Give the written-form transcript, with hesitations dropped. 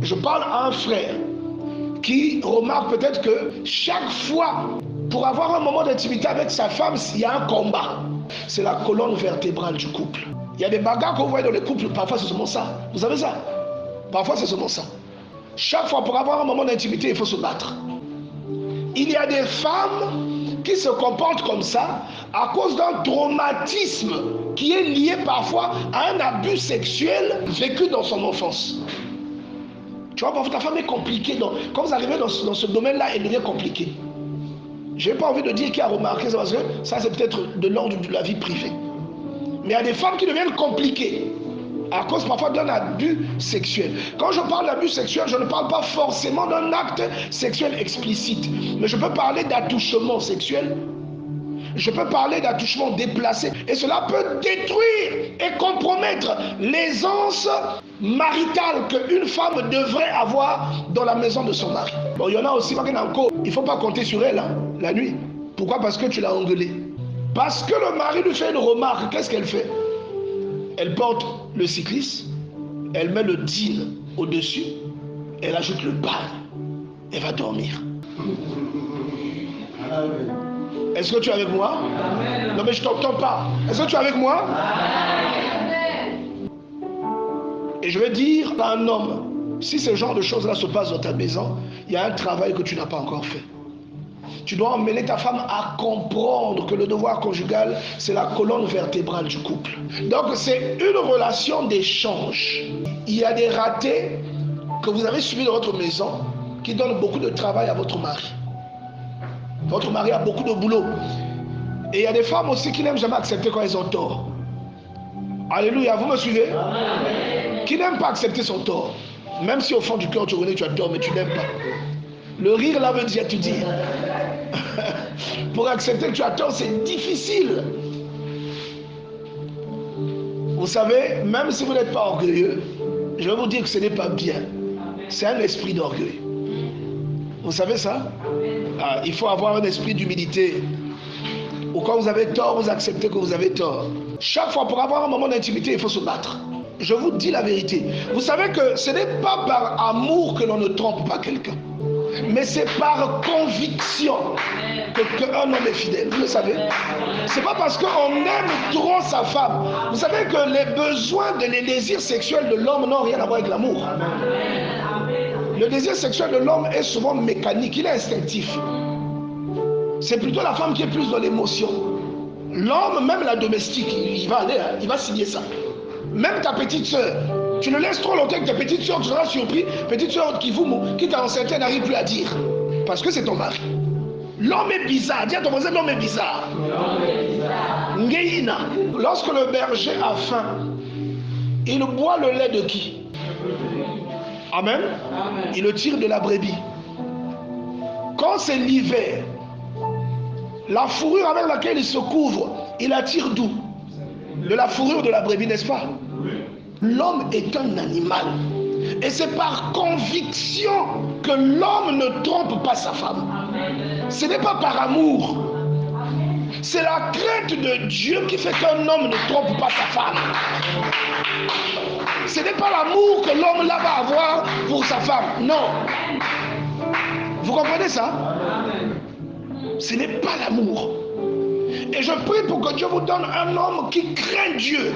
Je parle à un frère qui remarque peut-être que chaque fois, pour avoir un moment d'intimité avec sa femme, il y a un combat. C'est la colonne vertébrale du couple. Il y a des bagarres qu'on voit dans les couples, parfois c'est seulement ça. Vous savez ça? Parfois c'est seulement ça. Chaque fois, pour avoir un moment d'intimité, il faut se battre. Il y a des femmes qui se comportent comme ça à cause d'un traumatisme qui est lié parfois à un abus sexuel vécu dans son enfance. Tu vois, parfois ta femme est compliquée. Quand vous arrivez dans ce domaine-là, elle devient compliquée. Je n'ai pas envie de dire qui a remarqué ça, parce que ça c'est peut-être de l'ordre de la vie privée. Mais il y a des femmes qui deviennent compliquées à cause parfois d'un abus sexuel. Quand je parle d'abus sexuel, je ne parle pas forcément d'un acte sexuel explicite, mais je peux parler d'attouchement sexuel, je peux parler d'attouchement déplacé, et cela peut détruire et compromettre l'aisance maritale qu'une femme devrait avoir dans la maison de son mari. Bon, il y en a aussi, il ne faut pas compter sur elle la nuit. Pourquoi? Parce que tu l'as engueulée. Parce que le mari lui fait une remarque, qu'est-ce qu'elle fait? Elle porte le cycliste, elle met le jean au-dessus, elle ajoute le bas, elle va dormir. Est-ce que tu es avec moi? Non mais je ne t'entends pas. Est-ce que tu es avec moi? Et je vais dire à un homme, si ce genre de choses-là se passent dans ta maison, il y a un travail que tu n'as pas encore fait. Tu dois emmener ta femme à comprendre que le devoir conjugal, c'est la colonne vertébrale du couple. Donc c'est une relation d'échange. Il y a des ratés que vous avez subis dans votre maison qui donnent beaucoup de travail à votre mari. Votre mari a beaucoup de boulot. Et il y a des femmes aussi qui n'aiment jamais accepter quand elles ont tort. Alléluia, vous me suivez? Qui n'aiment pas accepter son tort. Même si au fond du cœur tu reconnais que tu as tort, mais tu n'aimes pas. Le rire là veut dire tu dis. Pour accepter que tu as tort, c'est difficile. Vous savez, même si vous n'êtes pas orgueilleux, je vais vous dire que ce n'est pas bien. C'est un esprit d'orgueil. Vous savez ça? Il faut avoir un esprit d'humilité. Ou quand vous avez tort, vous acceptez que vous avez tort. Chaque fois, pour avoir un moment d'intimité, il faut se battre. Je vous dis la vérité. Vous savez que ce n'est pas par amour que l'on ne trompe pas quelqu'un. Mais c'est par conviction qu'un homme est fidèle. Vous le savez? C'est pas parce qu'on aime trop sa femme. Vous savez que les besoins les désirs sexuels de l'homme n'ont rien à voir avec l'amour. Le désir sexuel de l'homme est souvent mécanique, il est instinctif. C'est plutôt la femme qui est plus dans l'émotion. L'homme, même la domestique, il va aller, il va signer ça. Même ta petite soeur, tu le laisses trop longtemps avec ta petite soeur, tu seras surpris. Petite soeur qui t'a enceinte, elle n'arrive plus à dire. Parce que c'est ton mari. L'homme est bizarre. Dis à ton voisin, l'homme est bizarre. Ngeina. Lorsque le berger a faim, il boit le lait de qui? Amen. Il le tire de la brebis. Quand c'est l'hiver, la fourrure avec laquelle il se couvre, il la tire d'où? De la fourrure de la brebis, n'est-ce pas? L'homme est un animal. Et c'est par conviction que l'homme ne trompe pas sa femme. Ce n'est pas par amour. C'est la crainte de Dieu qui fait qu'un homme ne trompe pas sa femme. Ce n'est pas l'amour que l'homme là va avoir pour sa femme. Non. Vous comprenez ça? Ce n'est pas l'amour. Et je prie pour que Dieu vous donne un homme qui craint Dieu.